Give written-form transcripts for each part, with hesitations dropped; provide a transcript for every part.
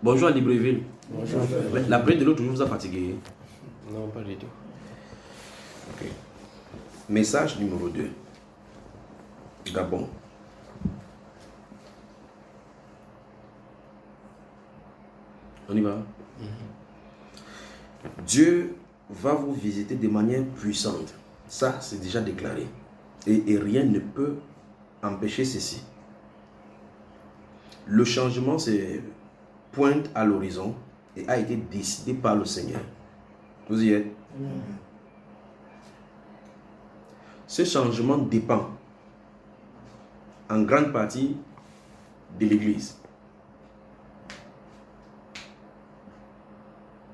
Bonjour à Libreville. Bonjour. La prière de l'autre jour vous a fatigué? Non, pas du tout. Ok. Message numéro 2. Gabon. On y va? Dieu va vous visiter de manière puissante. Ça, c'est déjà déclaré. Et rien ne peut empêcher ceci. Le changement c'est pointe à l'horizon et a été décidé par le Seigneur. Vous y êtes? Ce changement dépend en grande partie de l'Église.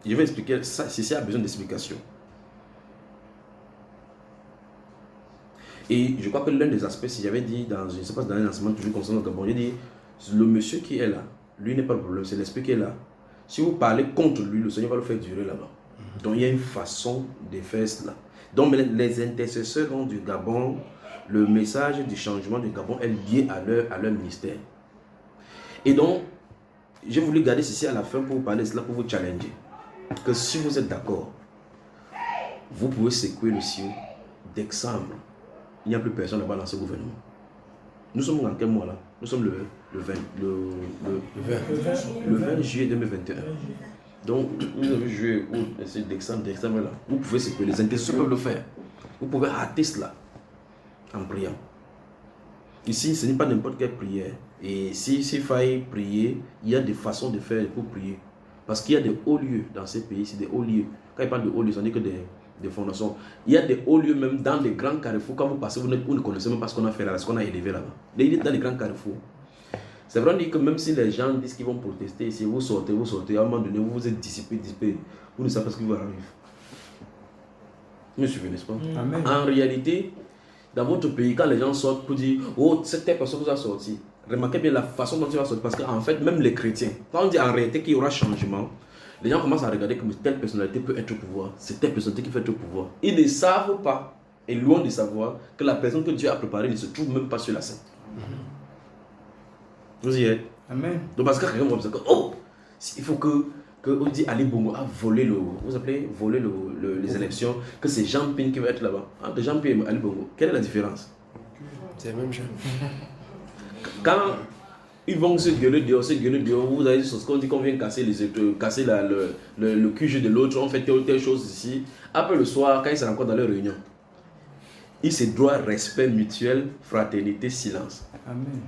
Je vais expliquer ça si ça a besoin d'explication. Et je crois que l'un des aspects, si j'avais dit dans une séquence d'un enseignement toujours concernant le Gabon, j'ai dit, le monsieur qui est là, lui n'est pas le problème, c'est l'esprit qui est là. Si vous parlez contre lui, le Seigneur va le faire durer là-bas. Donc il y a une façon de faire cela. Donc les intercesseurs du Gabon, le message du changement du Gabon est lié à leur ministère. Et donc, j'ai voulu garder ceci à la fin pour vous parler de cela, pour vous challenger. Que si vous êtes d'accord, vous pouvez secouer le ciel d'exemple. Il n'y a plus personne là-bas dans ce gouvernement. Nous sommes dans quel mois là? Nous sommes le 20 juillet 2021. Donc, vous avez joué d'exemple là. Vous pouvez secouer, les intercesseurs peuvent le faire. Vous pouvez rater cela en priant. Ici, ce n'est pas n'importe quelle prière. Et s'il faille prier, il y a des façons de faire pour prier. Parce qu'il y a des hauts lieux dans ces pays, c'est des hauts lieux. Quand il parle de hauts lieux, ça n'est que des fondations. Il y a des hauts lieux même dans les grands carrefours. Quand vous passez, vous ne connaissez même pas ce qu'on a fait là, ce qu'on a élevé là-bas. Dans les grands carrefours. C'est vrai que même si les gens disent qu'ils vont protester, si vous sortez, à un moment donné, vous vous êtes dissipé, vous ne savez pas ce qui va arriver. Vous me suivez, n'est-ce pas? Amen. En réalité, dans votre pays, quand les gens sortent pour dire, oh, cette personne vous a sorti, remarquez bien la façon dont il va sortir. Parce qu'en fait, même les chrétiens, quand on dit en réalité qu'il y aura changement, les gens commencent à regarder comme telle personnalité peut être au pouvoir. C'est telle personnalité qui peut être au pouvoir. Ils ne savent pas, et loin de savoir, que la personne que Dieu a préparée ne se trouve même pas sur la scène. Vous y êtes? Amen. Donc parce que quelqu'un va dire, oh, il faut que on dit Ali Bongo a volé les élections, que c'est Jean Pin qui va être là-bas. Entre Jean Pin et Ali Bongo, quelle est la différence? C'est le même jeu. Quand ils vont se gueuler dehors, vous avez ce qu'on dit qu'on vient casser le QG de l'autre, on fait telle chose ici. Après le soir, quand ils se rencontrent dans leur réunion, ils se doivent respect mutuel, fraternité, silence. Amen.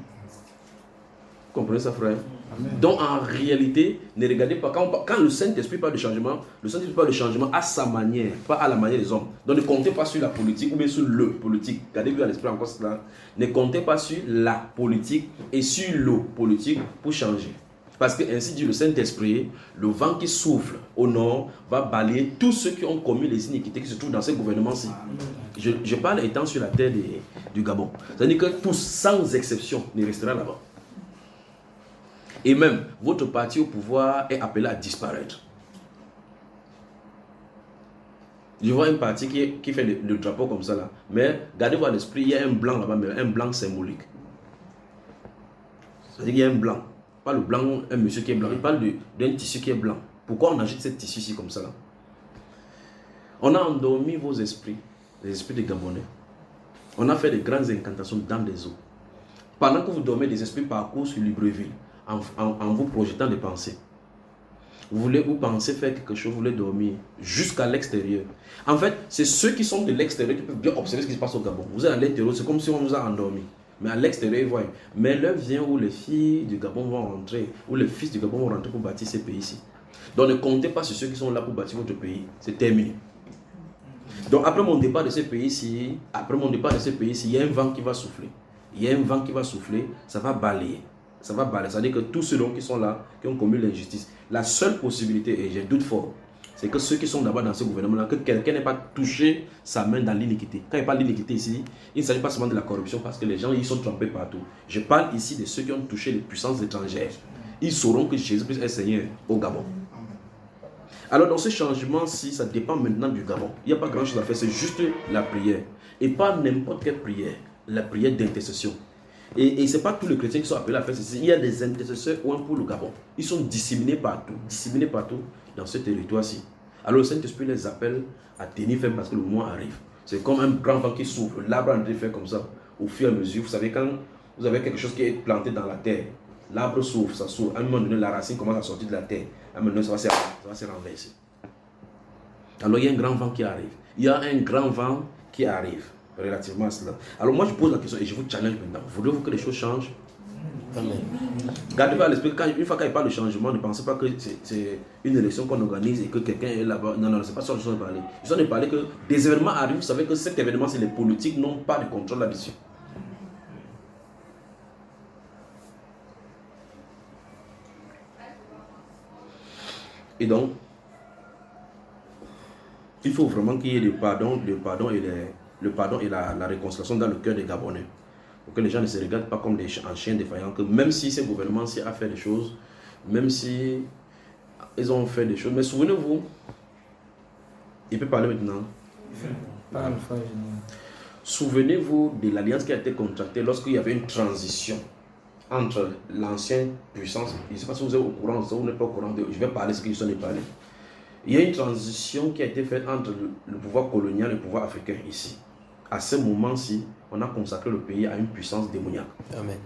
Vous comprenez ça, frère? Amen. Donc en réalité, ne regardez pas, quand le Saint-Esprit parle de changement, le Saint-Esprit parle de changement à sa manière, pas à la manière des hommes. Donc ne comptez pas sur la politique ou bien sur le politique. Gardez-vous à l'esprit encore cela. Ne comptez pas sur la politique et sur le politique pour changer. Parce que ainsi dit le Saint-Esprit, le vent qui souffle au nord va balayer tous ceux qui ont commis les iniquités qui se trouvent dans ce gouvernement-ci. Je parle étant sur la terre du Gabon. C'est-à-dire que tous, sans exception, ne resteront là-bas. Et même, votre parti au pouvoir est appelé à disparaître. Je vois un parti qui fait le drapeau comme ça là. Mais gardez-vous à l'esprit, il y a un blanc là-bas, mais un blanc symbolique. C'est-à-dire qu'il y a un blanc. Pas le blanc, un monsieur qui est blanc. Il parle d'un tissu qui est blanc. Pourquoi on agite ce tissu-ci comme ça là? On a endormi vos esprits, les esprits des Gabonais. On a fait de grandes incantations dans les eaux. Pendant que vous dormez, des esprits parcourent sur Libreville. En vous projetant des pensées. Vous pensez faire quelque chose, vous voulez dormir jusqu'à l'extérieur. En fait, c'est ceux qui sont de l'extérieur qui peuvent bien observer ce qui se passe au Gabon. Vous êtes à l'intérieur, c'est comme si on vous a endormi. Mais à l'extérieur, ils voient. Mais l'heure vient où les filles du Gabon vont rentrer, où les fils du Gabon vont rentrer pour bâtir ces pays-ci. Donc ne comptez pas sur ceux qui sont là pour bâtir votre pays. C'est terminé. Donc après mon départ de ce pays-ci, il y a un vent qui va souffler. Il y a un vent qui va souffler, ça va balayer. Ça va balayer. C'est-à-dire que tous ceux qui sont là, qui ont commis l'injustice, la seule possibilité, et j'ai doute fort, c'est que ceux qui sont là-bas dans ce gouvernement-là, que quelqu'un n'ait pas touché sa main dans l'iniquité. Quand il parle d'iniquité ici, il ne s'agit pas seulement de la corruption parce que les gens ils sont trompés partout. Je parle ici de ceux qui ont touché les puissances étrangères. Ils sauront que Jésus-Christ est Seigneur au Gabon. Alors dans ce changement-ci, ça dépend maintenant du Gabon. Il n'y a pas grand-chose à faire, c'est juste la prière. Et pas n'importe quelle prière, la prière d'intercession. Et ce n'est pas tous les chrétiens qui sont appelés à faire ceci. Il y a des intercesseurs pour le Gabon. Ils sont disséminés partout dans ce territoire-ci. Alors le Saint-Esprit les appelle à tenir ferme parce que le moment arrive. C'est comme un grand vent qui souffle. L'arbre est en train de faire comme ça. Au fur et à mesure, vous savez, quand vous avez quelque chose qui est planté dans la terre, l'arbre souffle, ça souffle. À un moment donné, la racine commence à sortir de la terre. À un moment donné, ça va se renverser. Alors il y a un grand vent qui arrive. Il y a un grand vent qui arrive relativement à cela. Alors moi je pose la question et je vous challenge maintenant. Voulez-vous que les choses changent? Amen. Gardez-vous à l'esprit une fois qu'il parle de changement, ne pensez pas que c'est une élection qu'on organise et que quelqu'un est là-bas. Non, non, c'est pas ça que je suis en train de parler. Je suis en train de parler que des événements arrivent. Vous savez que cet événement, c'est les politiques n'ont pas de contrôle là-dessus. Et donc, il faut vraiment qu'il y ait le pardon et la réconciliation dans le cœur des Gabonais. Pour que les gens ne se regardent pas comme un chien défaillant, que même si ces gouvernements-ci ont fait des choses, même si ils ont fait des choses, mais souvenez-vous, il peut parler maintenant. Souvenez-vous de l'alliance qui a été contractée lorsqu'il y avait une transition entre l'ancienne puissance, je ne sais pas si vous êtes au courant, si vous n'êtes pas au courant, je vais parler ce que je suis en train de parler. Il y a une transition qui a été faite entre le pouvoir colonial et le pouvoir africain ici. À ce moment-ci, on a consacré le pays à une puissance démoniaque. Amen.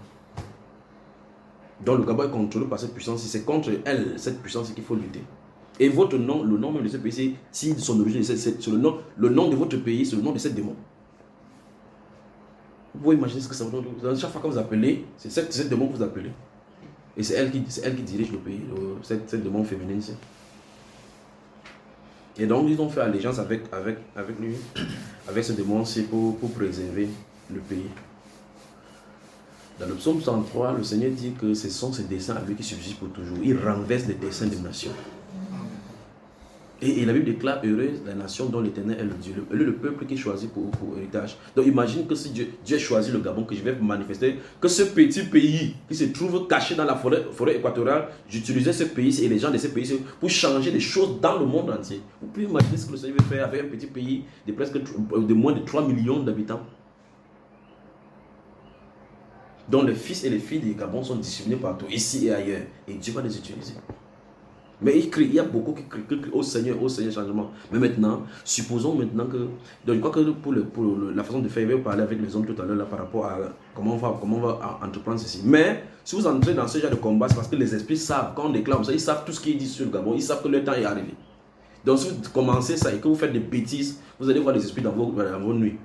Donc le Gabon est contrôlé par cette puissance-ci. C'est contre elle, cette puissance qu'il faut lutter. Et votre nom, le nom même de ce pays, si son origine, c'est le nom de votre pays, c'est le nom de cette démon. Vous pouvez imaginer ce que ça veut dire. Chaque fois que vous appelez, c'est cette démon que vous appelez. Et c'est elle qui dirige le pays, cette démon féminine. Et donc ils ont fait allégeance avec lui, avec ce démon-ci pour préserver le pays. Dans le psaume 103, le Seigneur dit que ce sont ses desseins à lui qui subsistent pour toujours. Il renverse les desseins des nations. Et la Bible déclare heureuse la nation dont l'Éternel est le Dieu. Le peuple qui est choisi pour héritage. Donc imagine que si Dieu a choisi le Gabon, que je vais manifester, que ce petit pays qui se trouve caché dans la forêt équatoriale, j'utilisais ce pays et les gens de ce pays pour changer des choses dans le monde entier. Vous pouvez imaginer ce que le Seigneur veut faire avec un petit pays de moins de 3 millions d'habitants, dont les fils et les filles du Gabon sont disséminés partout, ici et ailleurs. Et Dieu va les utiliser. Mais il y a beaucoup qui crient au Seigneur, changement. Mais maintenant, supposons maintenant que, donc je crois que pour la façon de faire, il va parler avec les hommes tout à l'heure là par rapport à comment on va entreprendre ceci. Mais si vous entrez dans ce genre de combat, c'est parce que les esprits savent, quand on déclare ça, ils savent tout ce qu'ils disent sur le Gabon, ils savent que le temps est arrivé. Donc si vous commencez ça et que vous faites des bêtises, vous allez voir les esprits dans vos nuits.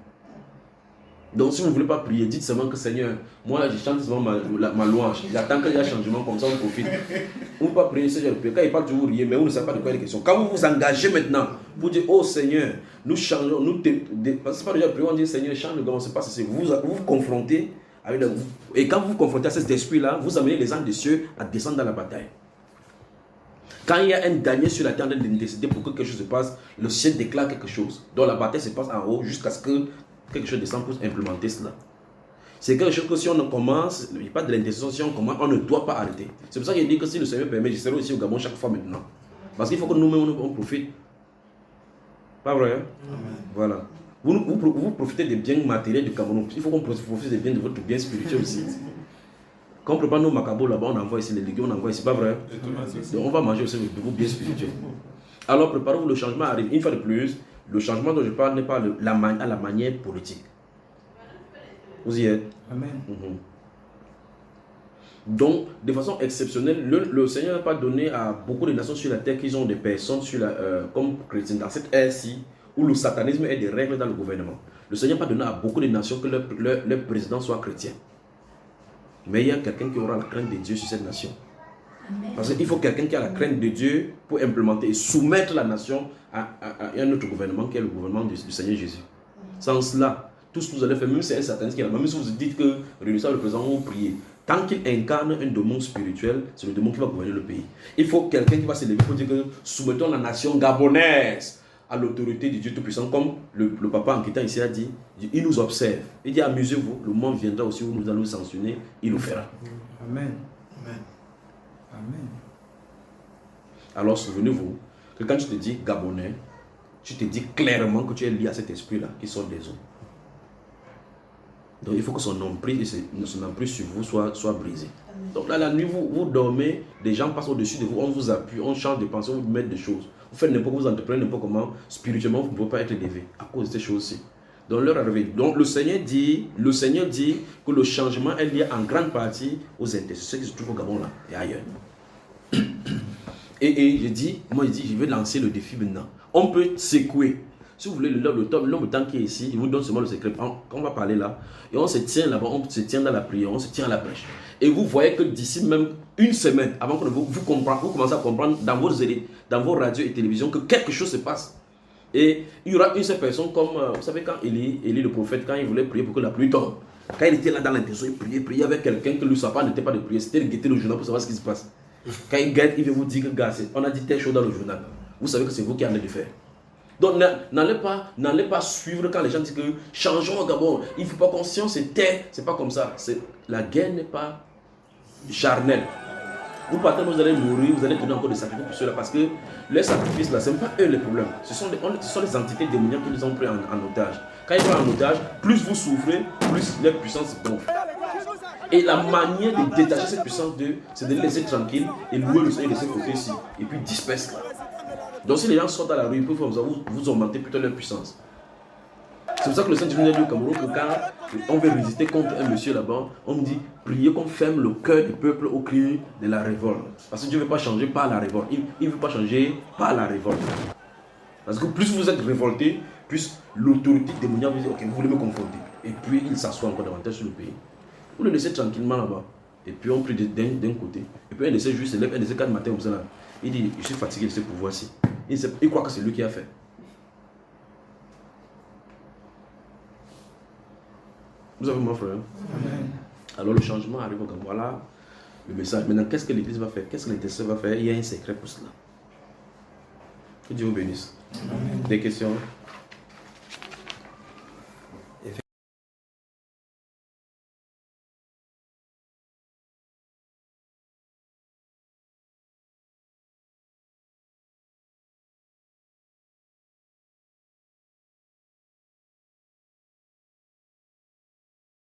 Donc si vous ne voulez pas prier, dites seulement que Seigneur, moi je chante seulement ma louange. J'attends qu'il y ait un changement, comme ça on profite. Vous ne pouvez pas prier, Seigneur. Quand il parle, tu vous riez, mais vous ne savez pas de quoi il est question. Quand vous vous engagez maintenant, vous dites, oh Seigneur, nous changeons, parce que c'est pas déjà prier, on dit Seigneur, change le Gabon, c'est pas ceci. Vous vous confrontez avec et quand vous vous confrontez à cet esprit-là, vous amenez les anges des cieux à descendre dans la bataille. Quand il y a un dernier sur la terre en train d'intercéder pour que quelque chose se passe, le ciel déclare quelque chose. Donc la bataille se passe en haut jusqu'à ce que quelque chose descend pour implémenter cela. C'est quelque chose que si on commence, il n'y a pas de l'intercession, si on commence, on ne doit pas arrêter. C'est pour ça qu'il dit que si le Seigneur permet, je serai aussi au Gabon chaque fois maintenant. Parce qu'il faut que nous-mêmes on profite. Pas vrai? Hein? Voilà. Vous profitez des biens matériels du Cameroun. Il faut qu'on profite des biens de votre bien spirituel aussi. Quand on prépare nos macabos là-bas, on envoie ici les légumes, on envoie ici, pas vrai? Donc on va manger aussi de vos biens spirituels. Alors préparez-vous, le changement arrive. Une fois de plus, le changement dont je parle n'est pas à la manière politique. Vous y êtes? Amen. Donc, de façon exceptionnelle, le Seigneur n'a pas donné à beaucoup de nations sur la terre qu'ils ont des personnes comme chrétiens dans cette ère-ci où le satanisme est des règles dans le gouvernement. Le Seigneur n'a pas donné à beaucoup de nations que leur président soit chrétien. Mais il y a quelqu'un qui aura la crainte de Dieu sur cette nation. Parce qu'il faut quelqu'un qui a la crainte de Dieu pour implémenter et soumettre la nation à un autre gouvernement qui est le gouvernement du Seigneur Jésus. Sans cela, tout ce que vous allez faire, même si c'est un sataniste qui est là, même si vous dites que réunissez le président, vous priez, tant qu'il incarne un démon spirituel, c'est le démon qui va gouverner le pays. Il faut quelqu'un qui va se lever pour dire que soumettons la nation gabonaise à l'autorité du Dieu Tout-Puissant, comme le papa en quittant ici a dit, il nous observe. Il dit amusez-vous, le moment viendra aussi où nous allons sanctionner, il le fera. Amen. Amen. Amen. Alors souvenez-vous que quand tu te dis Gabonais, tu te dis clairement que tu es lié à cet esprit-là qui sort des eaux. Donc il faut que son emprise sur vous soit brisé. Donc là, la nuit, vous dormez, des gens passent au-dessus de vous, on vous appuie, on change de pensée, on vous met des choses. Vous faites n'importe quoi, vous entreprenez n'importe comment, spirituellement, vous ne pouvez pas être élevé à cause de ces choses-ci. Donc l'heure est arrivée. Donc le Seigneur dit que le changement est lié en grande partie aux intercesseurs qui se trouvent au Gabon là et ailleurs. Et je dis, je vais lancer le défi maintenant. On peut secouer. Si vous voulez, l'homme de temps qui est ici, il vous donne seulement le secret. On va parler là. Et on se tient là-bas, on se tient dans la prière, on se tient à la prêche. Et vous voyez que d'ici même une semaine, avant que vous commencez à comprendre dans vos radios et télévisions que quelque chose se passe. Et il y aura une seule personne comme, vous savez, quand Élie le prophète, quand il voulait prier pour que la pluie tombe, quand il était là dans l'intention, il priait avec quelqu'un que lui, sa part n'était pas de prier, c'était de guetter le journal pour savoir ce qui se passe. Quand il guette, il va vous dire que, gars, on a dit telle chose dans le journal. Vous savez que c'est vous qui allez le faire. Donc n'allez pas suivre quand les gens disent que changeons au Gabon, il ne faut pas conscience et taire. C'est pas comme ça. La guerre n'est pas charnelle. Vous partez, vous allez mourir, vous allez donner encore des sacrifices pour ceux-là parce que les sacrifices là, ce n'est pas eux les problèmes. Ce sont les entités démoniaques qui nous ont pris en otage. Quand ils prennent en otage, plus vous souffrez, plus leur puissance gonfle. Et la manière de détacher cette puissance d'eux, c'est de les laisser tranquilles et louer le Seigneur de ce côté-ci. Et puis disperser. Donc si les gens sortent à la rue, vous augmentez plutôt leur puissance. C'est pour ça que le Saint-Esprit nous a dit au Cameroun que quand on veut résister contre un monsieur là-bas, on nous dit priez qu'on ferme le cœur du peuple au cri de la révolte. Parce que Dieu ne veut pas changer par la révolte. Il ne veut pas changer par la révolte. Parce que plus vous êtes révolté, plus l'autorité démoniaque vous dit ok, vous voulez me confronter. Et puis il s'assoit encore davantage sur le pays. Vous le laissez tranquillement là-bas. Et puis on prie d'un côté. Et puis un de ces juifs se lève, un de ces 4 matins comme ça là. Il dit je suis fatigué de ce pouvoir-ci. Il croit que c'est lui qui a fait. Vous avez mon frère? Amen. Alors le changement arrive au Gabon. Voilà le message. Maintenant, qu'est-ce que l'Église va faire? Qu'est-ce que l'intercesseur va faire? Il y a un secret pour cela. Que Dieu vous bénisse. Amen. Des questions?